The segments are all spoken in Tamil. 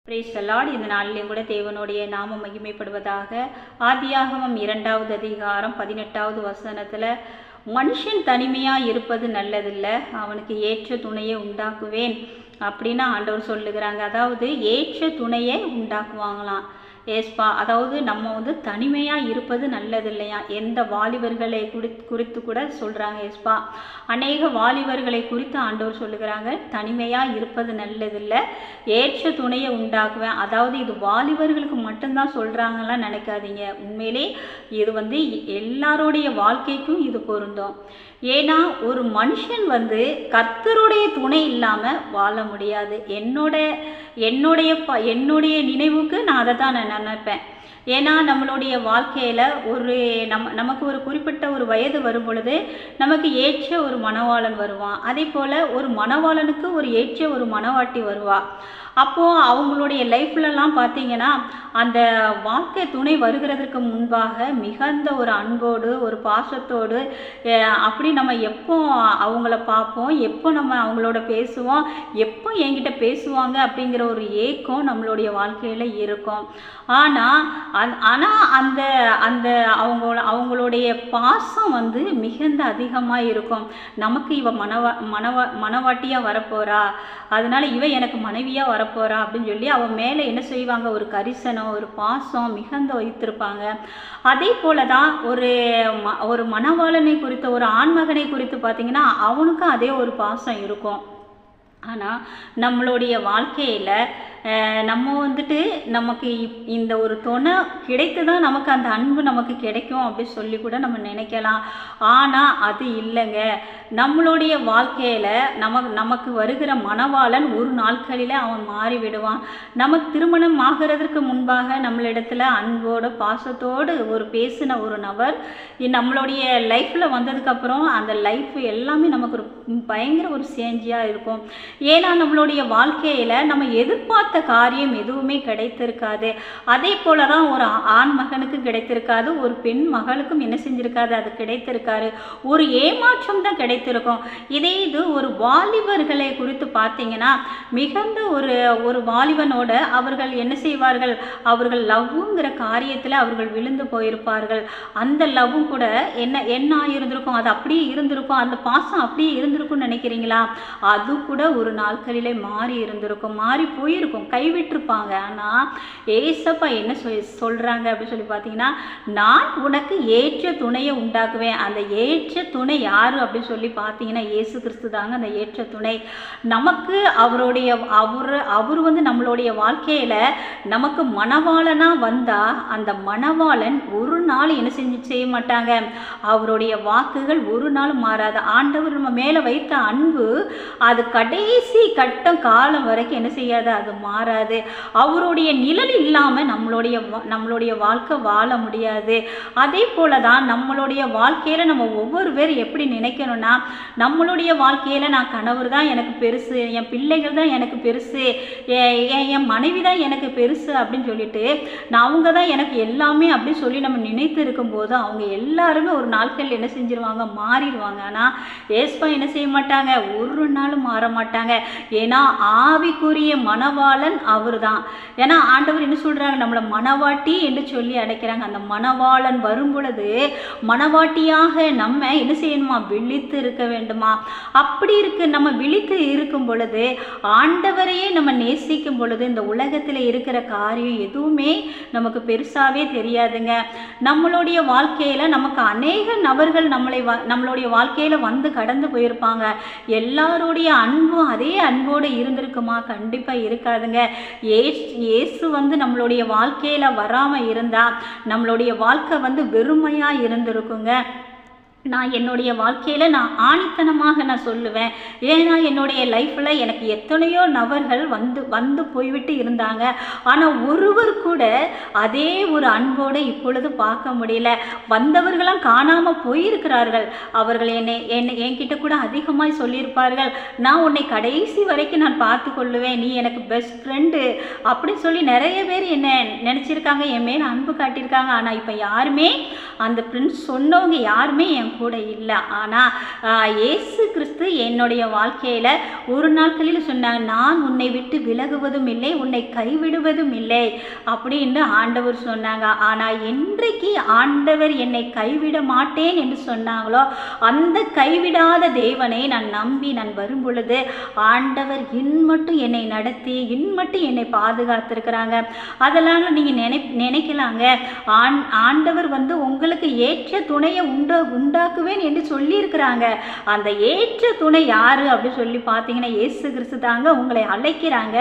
Praise the Lord. இந்த நாளிலேயும் கூட தேவனுடைய நாமம் மகிமைப்படுவதாக. ஆதியாகமம் 2வது அதிகாரம் 18வது வசனத்தில், மனுஷன் தனிமையாக இருப்பது நல்லதில்லை, அவனுக்கு ஏற்ற துணையை உண்டாக்குவேன் அப்படின்னு ஆண்டவர் சொல்லுகிறாங்க. அதாவது ஏற்ற துணையை உண்டாக்குவாங்களாம் ஏஸ்பா. அதாவது நம்ம தனிமையாக இருப்பது நல்லதில்லையா. எந்த வாலிபர்களை குறித்து கூட சொல்கிறாங்க ஏஸ்பா. அநேக வாலிபர்களை குறித்து ஆண்டவர் சொல்லுகிறாங்க, தனிமையாக இருப்பது நல்லதில்லை, ஏற்ற துணையை உண்டாக்குவேன். அதாவது இது வாலிபர்களுக்கு மட்டும்தான் சொல்கிறாங்கலாம் நினைக்காதீங்க. உண்மையிலே இது எல்லாருடைய வாழ்க்கைக்கும் இது பொருந்தும். ஏன்னா ஒரு மனுஷன் கர்த்தருடைய துணை இல்லாமல் வாழ முடியாது. என்னுடைய நினைவுக்கு நான் அதை தான் நான் நினைப்பேன். ஏன்னா நம்மளுடைய வாழ்க்கையில் நமக்கு ஒரு குறிப்பிட்ட ஒரு வயது வரும் பொழுது நமக்கு ஏற்ற ஒரு மணவாளன் வருவான். அதே போல் ஒரு மணவாளனுக்கு ஒரு ஏற்ற ஒரு மணவாட்டி வருவா. அப்போது அவங்களுடைய லைஃப்லலாம் பார்த்தீங்கன்னா அந்த வாழ்க்கை துணை வருகிறதுக்கு முன்பாக மிகுந்த ஒரு அன்போடு ஒரு பாசத்தோடு அப்படி நம்ம எப்போ அவங்கள பார்ப்போம், எப்போ நம்ம அவங்களோட பேசுவோம், எப்போ என்கிட்ட பேசுவாங்க அப்படிங்கிற ஒரு ஏக்கம் நம்மளுடைய வாழ்க்கையில் இருக்கும். ஆனால் அந்த அந்த அவங்களுடைய பாசம் மிகுந்த அதிகமாக இருக்கும். நமக்கு இவ மணவாட்டியாக வரப்போகிறா, அதனால இவ எனக்கு மனைவியாக வரப்போகிறா அப்படின்னு சொல்லி அவன் மேலே என்ன செய்வாங்க, ஒரு கரிசனம் ஒரு பாசம் மிகுந்த வைத்திருப்பாங்க. அதே போல தான் ஒரு மணவாளனை குறித்த ஒரு ஆண்மகனை குறித்து பார்த்தீங்கன்னா அவனுக்கும் அதே ஒரு பாசம் இருக்கும். ஆனால் நம்மளுடைய வாழ்க்கையில் நம்ம நமக்கு இந்த ஒரு துணை கிடைத்து தான் நமக்கு அந்த அன்பு நமக்கு கிடைக்கும் அப்படின்னு சொல்லி கூட நம்ம நினைக்கலாம். ஆனால் அது இல்லைங்க. நம்மளுடைய வாழ்க்கையில் நமக்கு வருகிற மணவாளன் ஒரு நாட்களில் அவன் மாறிவிடுவான். நமக்கு திருமணம் ஆகிறதுக்கு முன்பாக நம்மளிடத்துல அன்போடு பாசத்தோடு ஒரு பேசின ஒரு நபர் நம்மளுடைய லைஃப்பில் வந்ததுக்கப்புறம் அந்த லைஃப் எல்லாமே நமக்கு ஒரு பயங்கர ஒரு சேஞ்சியாக இருக்கும். ஏன்னா நம்மளுடைய வாழ்க்கையில் நம்ம எதிர்பார்த்த காரியம் எதுவுமே கிடைத்திருக்காது. அதே போல தான் ஒரு ஆண் மகனுக்கு கிடைத்திருக்காது, ஒரு பெண் மகளுக்கும் என்ன செஞ்சிருக்காது, அது கிடைத்திருக்காரு. ஒரு ஏமாற்றம் தான் கிடைத்திருக்கும். இது ஒரு வாலிபர்களை குறித்து பார்த்தீங்கன்னா மிகுந்த ஒரு வாலிபனோட அவர்கள் என்ன செய்வார்கள், அவர்கள் லவ்ங்கிற காரியத்தில் அவர்கள் விழுந்து போயிருப்பார்கள். அந்த லவ்வும் கூட என்ன ஆகியிருந்திருக்கும், அது அப்படியே இருந்திருக்கும், அந்த பாசம் அப்படியே இருந்திருக்கும்னு நினைக்கிறீங்களா? அது கூட ஒரு நாட்களிலே மாறி இருந்திருக்கும், மாறி போயிருக்கும், கைவிட்டிருப்பாங்க. ஆனால் ஏசப்பா என்ன சொல்கிறாங்க அப்படின்னு சொல்லி பார்த்தீங்கன்னா, நான் உனக்கு ஏற்ற துணையை உண்டாக்குவேன். அந்த ஏற்ற துணை யார் அப்படின்னு சொல்லி பார்த்தீங்கன்னா இயேசு கிறிஸ்து தாங்க அந்த ஏற்ற துணை. நமக்கு அவர் நம்மளுடைய வாழ்க்கையில் நமக்கு மணவாளனாக வந்தால் அந்த மணவாளன் ஒரு நாள் என்ன செய்ய மாட்டாங்க, அவருடைய வாக்குகள் ஒரு நாள் மாறாது. ஆண்டவர் நம்ம மேலே வைத்த அன்பு அது கடைசி கட்டம் காலம் வரைக்கும் என்ன செய்யாது, அது மாறாது. அவருடைய நிழல் இல்லாமல் நம்மளுடைய வாழ்க்கை வாழ முடியாது. அதே போல தான் நம்மளுடைய வாழ்க்கையில் நம்ம ஒவ்வொரு பேர் எப்படி நினைக்கணும்னா, நம்மளுடைய வாழ்க்கையில் நான் கணவர் தான் எனக்கு பெருசு, என் பிள்ளைகள் தான் எனக்கு பெருசு, என் மனைவி தான் எனக்கு பெருசு அப்படின்னு சொல்லிட்டு அவங்க தான் எனக்கு எல்லாமே அப்படின்னு சொல்லி நம்ம நினைத்து இருக்கும்போது அவங்க எல்லாருமே ஒரு நாட்கள் என்ன செஞ்சிருவாங்க, மாறிடுவாங்க. ஆனால் ஏஸ்பா என்ன செய்ய மாட்டாங்க, ஒரு நாளும் மாற மாட்டாங்க. ஏன்னா ஆவிக்குரிய மணவாளன் அவர் தான். ஏன்னா ஆண்டவர் என்ன சொல்கிறாங்க, நம்மளை மணவாட்டி என்று சொல்லி அழைக்கிறாங்க. அந்த மணவாளன் வரும் பொழுது மணவாட்டியாக நம்ம என்ன செய்யணுமா, விழித்து இருக்க வேண்டுமா. அப்படி நம்ம விழித்து இருக்கும் பொழுது ஆண்டவரையே நம்ம நேசிக்கும் பொழுது இந்த உலகத்தில் இருக்கிற காரியம் எதுவுமே நமக்கு பெருசாகவே தெரியாதுங்க. நம்மளுடைய வாழ்க்கையில் நமக்கு அநேக நபர்கள் நம்மளுடைய வாழ்க்கையில் கடந்து போயிருப்பாங்க. எல்லாருடைய அன்பும் அதே அன்போடு இருந்திருக்குமா? கண்டிப்பாக இருக்காதுங்க. இயேசு நம்மளுடைய வாழ்க்கையில் வராமல் இருந்தால் நம்மளுடைய வாழ்க்கை வெறுமையாக இருந்திருக்குங்க. நான் என்னுடைய வாழ்க்கையில் நான் ஆணித்தனமாக நான் சொல்லுவேன். ஏன்னா என்னுடைய லைஃப்பில் எனக்கு எத்தனையோ நபர்கள் வந்து போய்விட்டு இருந்தாங்க. ஆனால் ஒருவர் கூட அதே ஒரு அன்போடு இப்பொழுது பார்க்க முடியல. வந்தவர்களாம் காணாமல் போயிருக்கிறார்கள். அவர்கள் என்கிட்ட கூட அதிகமாக சொல்லியிருப்பார்கள், நான் உன்னை கடைசி வரைக்கும் நான் பார்த்து கொள்ளுவேன், நீ எனக்கு பெஸ்ட் ஃப்ரெண்டு அப்படின்னு சொல்லி நிறைய பேர் என்ன நினச்சிருக்காங்க, என் மேலே அன்பு காட்டியிருக்காங்க. ஆனால் இப்போ யாருமே அந்த ஃப்ரெண்ட்ஸ் சொன்னவங்க யாருமே என் என் கூட இல்லை. ஆனால் இயேசு கிறிஸ்து என்னுடைய வாழ்க்கையில் ஒரு நாட்களில் சொன்னாங்க, நான் உன்னை விட்டு விலகுவதும் இல்லை, உன்னை கைவிடுவதும் இல்லை அப்படின்னு ஆண்டவர் சொன்னாங்க. ஆனால் என்றைக்கு ஆண்டவர் என்னை கைவிட மாட்டேன் என்று சொன்னாங்களோ அந்த கைவிடாத தேவனை நான் நம்பி நான் வரும் பொழுது ஆண்டவர் மட்டும் என்னை நடத்தி மட்டும் என்னை பாதுகாத்திருக்கிறாங்க. அதெல்லாம் நீங்கள் நினைக்கலாங்க, ஆண்டவர் உங்களுக்கு ஏற்ற துணையை உண்டாக்குவேன் என்று சொல்லியிருக்கிறாங்க. அந்த ஏற்ற துணை யாரு அப்படின்னு சொல்லி பார்த்தீங்கன்னா இயேசு கிறிஸ்து தாங்க உங்களை அழைக்கிறாங்க.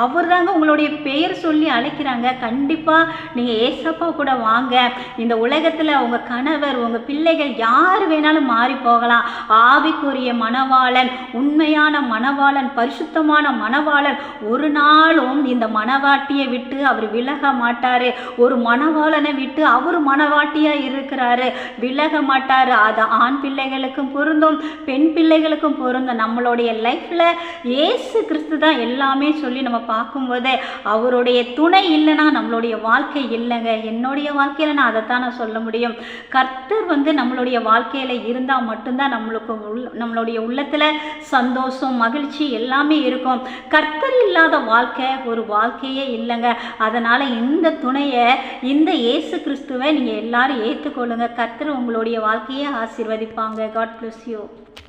அவர் தாங்க உங்களுடைய பெயர் சொல்லி அழைக்கிறாங்க. கண்டிப்பாக நீங்கள் ஏசப்பா கூட வாங்க. இந்த உலகத்தில் உங்கள் கணவர் உங்கள் பிள்ளைகள் யார் வேணாலும் மாறி போகலாம். ஆவிக்குரிய மணவாளன், உண்மையான மணவாளன், பரிசுத்தமான மணவாளன் ஒரு நாளும் இந்த மணவாட்டியை விட்டு அவர் விலக மாட்டார். ஒரு மணவாளனை விட்டு அவர் மணவாட்டியாக இருக்கிறாரு, விலக மாட்டார். அது ஆண் பிள்ளைகளுக்கும் பொருந்தும், பெண் பிள்ளைகளுக்கும் பொருந்தும். நம்மளுடைய லைஃப்பில் இயேசு கிறிஸ்து தான் எல்லாமே சொல்லி நம்ம பார்க்கும்போது அவருடைய துணை இல்லைன்னா நம்மளுடைய வாழ்க்கை இல்லைங்க. என்னுடைய வாழ்க்கையில் நான் அதைத்தான் நான் சொல்ல முடியும். கர்த்தர் நம்மளுடைய வாழ்க்கையில் இருந்தால் மட்டும்தான் நம்மளுடைய உள்ளத்தில் சந்தோஷம், மகிழ்ச்சி எல்லாமே இருக்கும். கர்த்தர் இல்லாத வாழ்க்கை ஒரு வாழ்க்கையே இல்லைங்க. அதனால் இந்த துணையை, இந்த இயேசு கிறிஸ்துவை நீங்கள் எல்லாரும் ஏற்றுக்கொள்ளுங்க. கர்த்தர் உங்களுடைய வாழ்க்கையை ஆசீர்வதிப்பாங்க. God bless you.